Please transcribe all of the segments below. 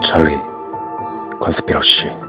찰리 컨스피러시.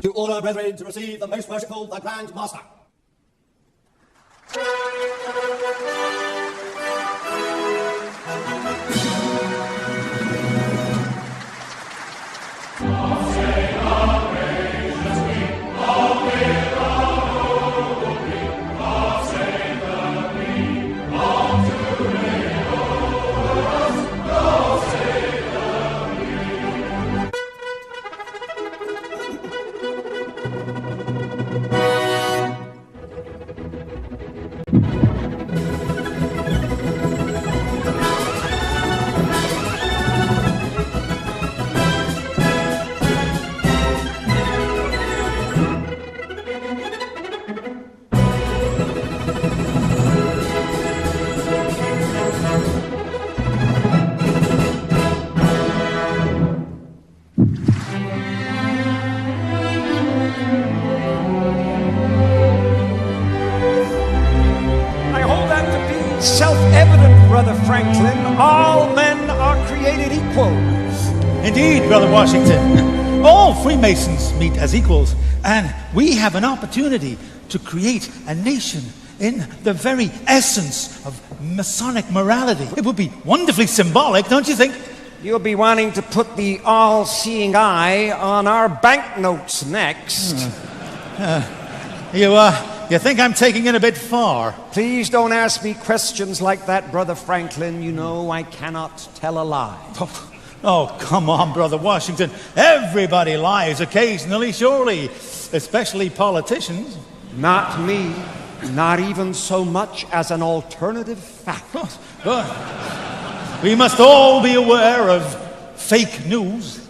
To all our brethren to receive the most merciful, the Grand Master. Self-evident, Brother Franklin, all men are created equal. Indeed, Brother Washington. All Freemasons meet as equals, and we have an opportunity to create a nation in the very essence of Masonic morality. It would be wonderfully symbolic, don't you think? You'll be wanting to put the all-seeing eye on our banknotes next. You think I'm taking it a bit far? Please don't ask me questions like that, Brother Franklin. You know I cannot tell a lie. Oh, come on, Brother Washington. Everybody lies occasionally, surely, especially politicians. Not me. Not even so much as an alternative fact. We must all be aware of fake news.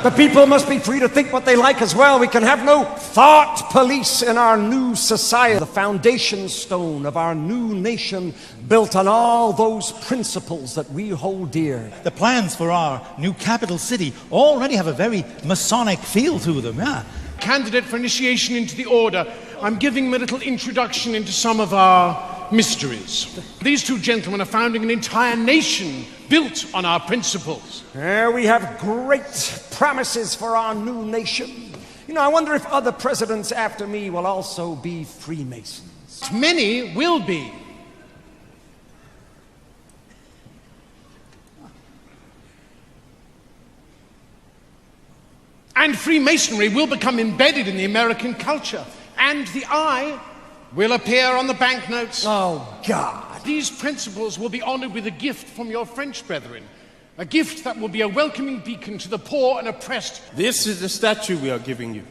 The people must be free to think what they like as well. We can have no thought police in our new society. The foundation stone of our new nation built on all those principles that we hold dear. The plans for our new capital city already have a very Masonic feel to them, yeah. Candidate for initiation into the order, I'm giving him a little introduction into some of our mysteries. These two gentlemen are founding an entire nation built on our principles. We have great promises for our new nation. You know, I wonder if other presidents after me will also be Freemasons. Many will be. And Freemasonry will become embedded in the American culture. And the eye will appear on the banknotes. Oh, God. These principles will be honored with a gift from your French brethren. A gift that will be a welcoming beacon to the poor and oppressed. This is the statue we are giving you.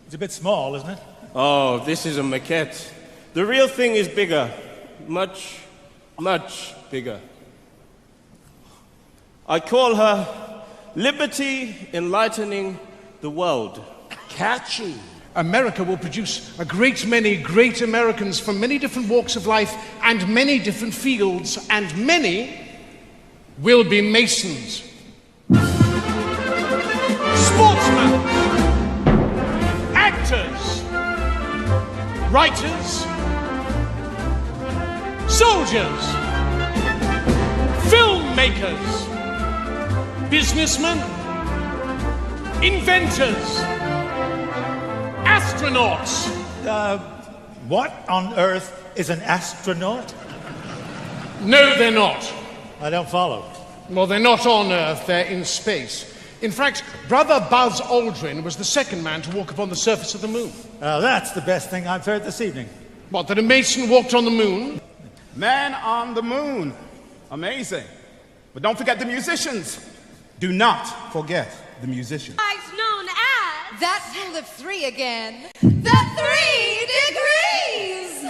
It's a bit small, isn't it? Oh, this is a maquette. The real thing is bigger. Much, much bigger. I call her Liberty Enlightening the World. Catchy. America will produce a great many great Americans from many different walks of life and many different fields, and many will be Masons. Sportsmen, actors, writers, soldiers, filmmakers, businessmen, inventors, astronauts. What on earth is an astronaut? No, they're not. I don't follow. Well, they're not on Earth, they're in space. In fact, Brother Buzz Aldrin was the second man to walk upon the surface of the moon. That's the best thing I've heard this evening. What, that a Mason walked on the moon? Man on the moon. Amazing. But don't forget the musicians. Do not forget the musicians. Known as that rule of three again. The 3 degrees.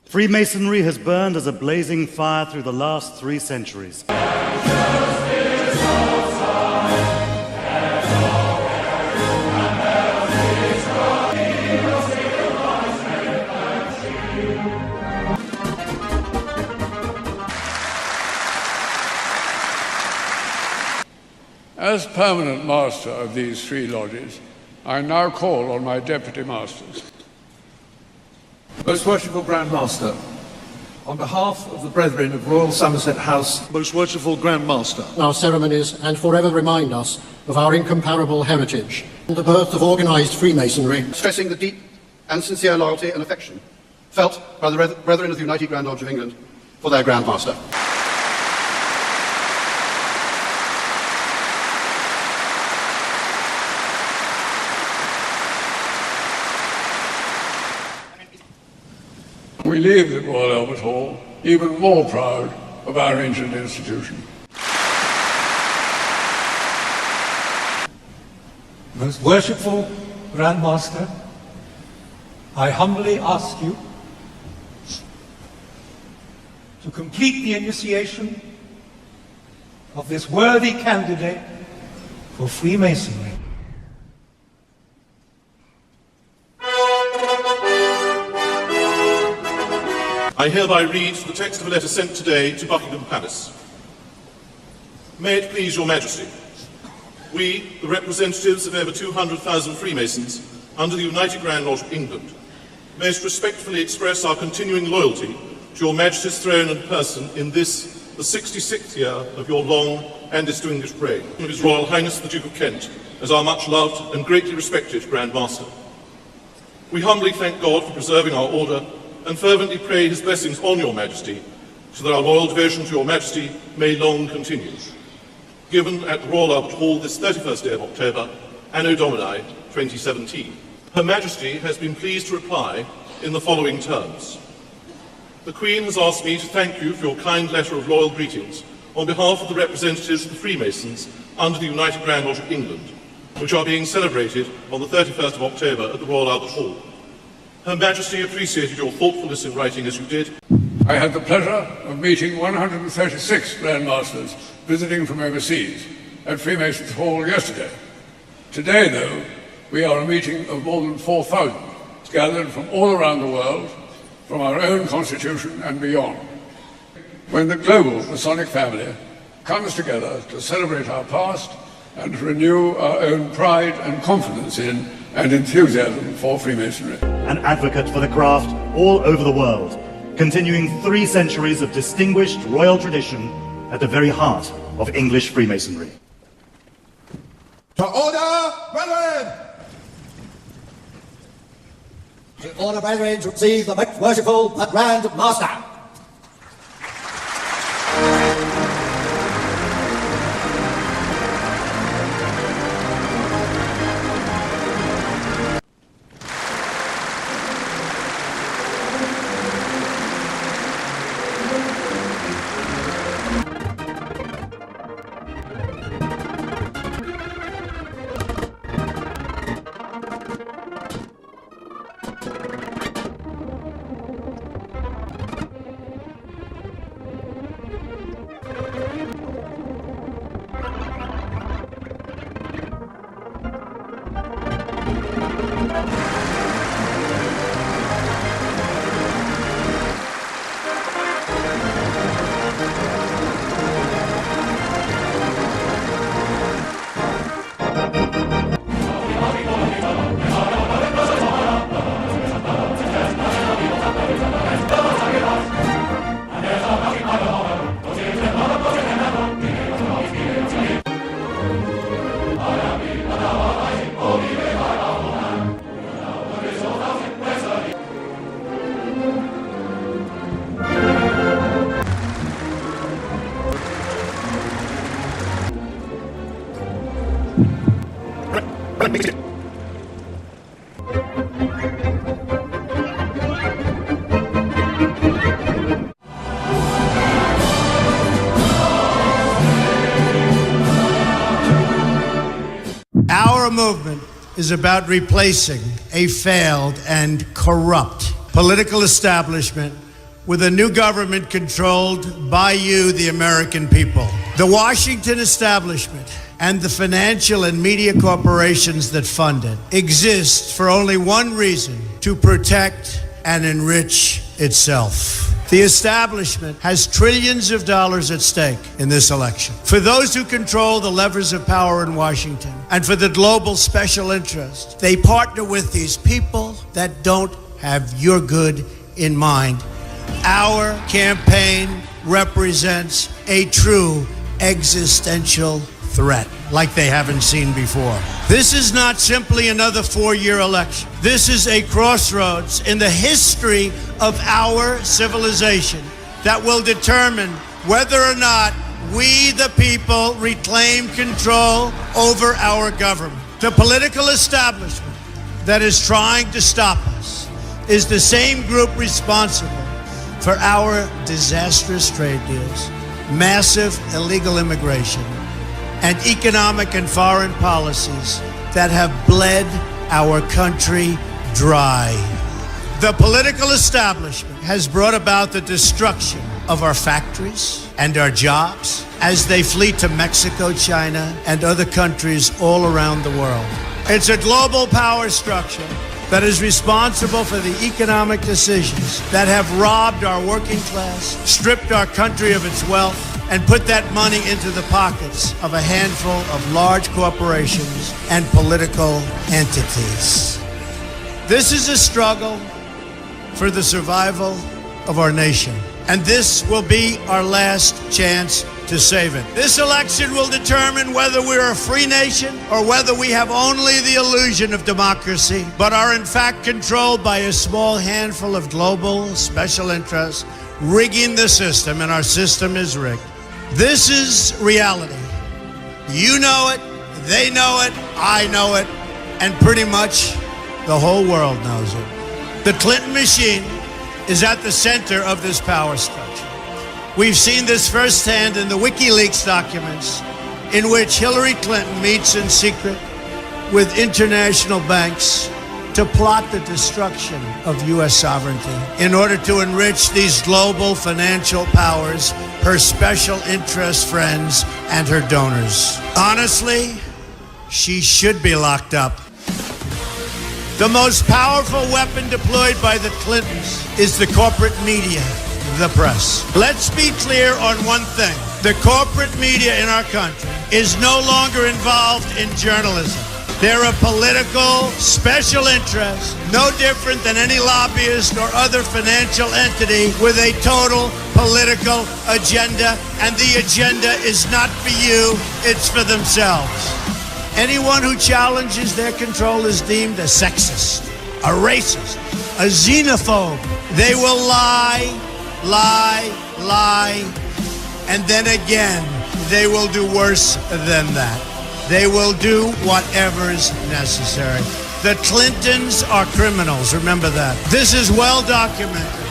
Freemasonry has burned as a blazing fire through the last 3 centuries. As permanent master of these 3 lodges, I now call on my deputy masters. Most Worshipful Grand Master, on behalf of the Brethren of Royal Somerset House, Most Worshipful Grand Master, our ceremonies and forever remind us of our incomparable heritage and the birth of organised Freemasonry, stressing the deep and sincere loyalty and affection felt by the Brethren of the United Grand Lodge of England for their Grand Master. We leave the Royal Albert Hall even more proud of our ancient institution. Most Worshipful Grand Master, I humbly ask you to complete the initiation of this worthy candidate for Freemasonry. I hereby read the text of a letter sent today to Buckingham Palace. May it please your Majesty, we, the representatives of over 200,000 Freemasons under the United Grand Lodge of England, most respectfully express our continuing loyalty to your Majesty's throne and person in this, the 66th year of your long and distinguished reign, of His Royal Highness the Duke of Kent, as our much loved and greatly respected Grand Master. We humbly thank God for preserving our order and fervently pray His blessings on your Majesty, so that our loyal devotion to your Majesty may long continue. Given at the Royal Albert Hall this 31st day of October, Anno Domini 2017. Her Majesty has been pleased to reply in the following terms. The Queen has asked me to thank you for your kind letter of loyal greetings on behalf of the representatives of the Freemasons under the United Grand Lodge of England, which are being celebrated on the 31st of October at the Royal Albert Hall. Her Majesty appreciated your thoughtfulness in writing as you did. I had the pleasure of meeting 136 Grand Masters visiting from overseas at Freemasons Hall yesterday. Today, though, we are a meeting of more than 4,000, gathered from all around the world, from our own constitution and beyond. When the global Masonic family comes together to celebrate our past and to renew our own pride and confidence in and enthusiasm for Freemasonry. An advocate for the craft all over the world, continuing 3 centuries of distinguished royal tradition at the very heart of English Freemasonry. To order, brethren! To order, brethren, to receive the most worshipful, the Grand Master. movement is about replacing a failed and corrupt political establishment with a new government controlled by you, the American people. The Washington establishment and the financial and media corporations that fund it exist for only one reason: to protect and enrich itself. The establishment has trillions of dollars at stake in this election. For those who control the levers of power in Washington and for the global special interest, they partner with these people that don't have your good in mind. Our campaign represents a true existential threat like they haven't seen before. This is not simply another 4-year election. This is a crossroads in the history of our civilization that will determine whether or not we, the people, reclaim control over our government. The political establishment that is trying to stop us is the same group responsible for our disastrous trade deals, massive illegal immigration, and economic and foreign policies that have bled our country dry. The political establishment has brought about the destruction of our factories and our jobs as they flee to Mexico, China, and other countries all around the world. It's a global power structure that is responsible for the economic decisions that have robbed our working class, stripped our country of its wealth, and put that money into the pockets of a handful of large corporations and political entities. This is a struggle for the survival of our nation, and this will be our last chance to save it. This election will determine whether we're a free nation or whether we have only the illusion of democracy, but are in fact controlled by a small handful of global special interests rigging the system, and our system is rigged. This is reality. You know it, they know it, I know it, and pretty much the whole world knows it. The Clinton machine is at the center of this power structure. We've seen this firsthand in the WikiLeaks documents, in which Hillary Clinton meets in secret with international banks to plot the destruction of U.S. sovereignty in order to enrich these global financial powers, her special interest friends, and her donors. Honestly, she should be locked up. The most powerful weapon deployed by the Clintons is the corporate media, the press. Let's be clear on one thing. The corporate media in our country is no longer involved in journalism. They're a political special interest, no different than any lobbyist or other financial entity with a total political agenda, and the agenda is not for you, it's for themselves. Anyone who challenges their control is deemed a sexist, a racist, a xenophobe. They will lie, and then again, they will do worse than that. They will do whatever is necessary. The Clintons are criminals, remember that. This is well documented,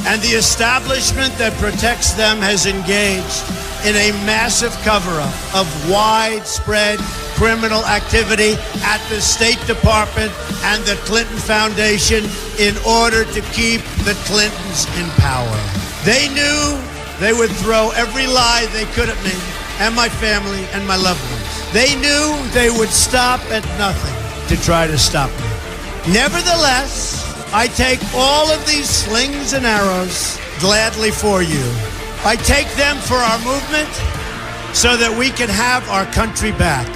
and the establishment that protects them has engaged in a massive cover-up of widespread criminal activity at the State Department and the Clinton Foundation in order to keep the Clintons in power. They knew they would throw every lie they could at me and my family and my loved ones. They knew they would stop at nothing to try to stop me. Nevertheless, I take all of these slings and arrows gladly for you. I take them for our movement so that we can have our country back.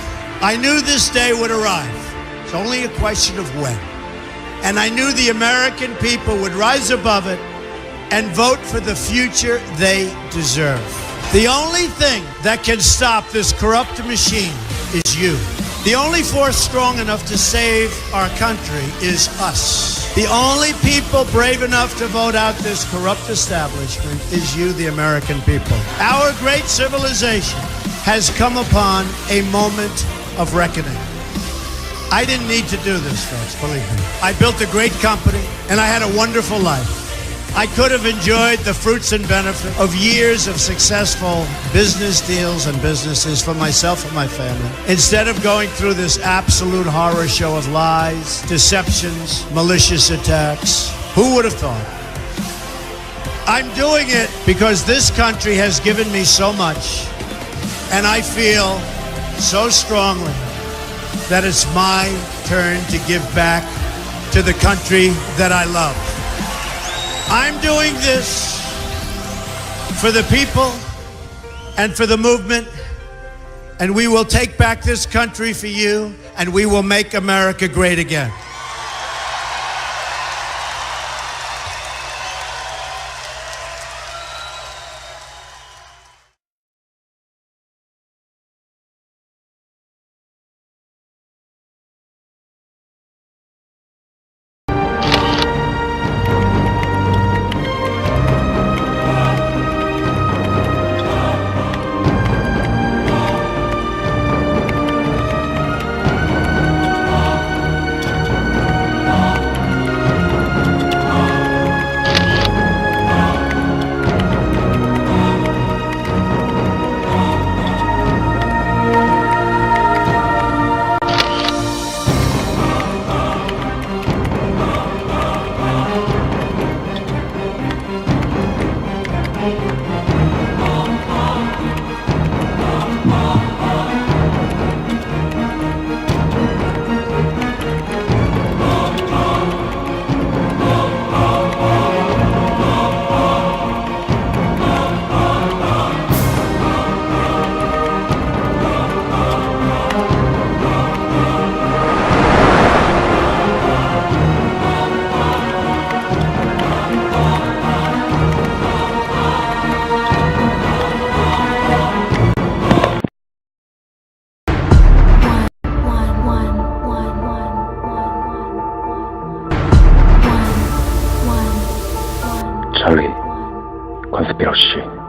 I knew this day would arrive. It's only a question of when. And I knew the American people would rise above it and vote for the future they deserve. The only thing that can stop this corrupt machine is you. The only force strong enough to save our country is us. The only people brave enough to vote out this corrupt establishment is you, the American people. Our great civilization has come upon a moment of reckoning. I didn't need to do this, folks, believe me. I built a great company, and I had a wonderful life. I could have enjoyed the fruits and benefits of years of successful business deals and businesses for myself and my family. Instead of going through this absolute horror show of lies, deceptions, malicious attacks, who would have thought? I'm doing it because this country has given me so much, and I feel so strongly that it's my turn to give back to the country that I love. I'm doing this for the people and for the movement, and we will take back this country for you, and we will make America great again. 찰리, 관심이라도.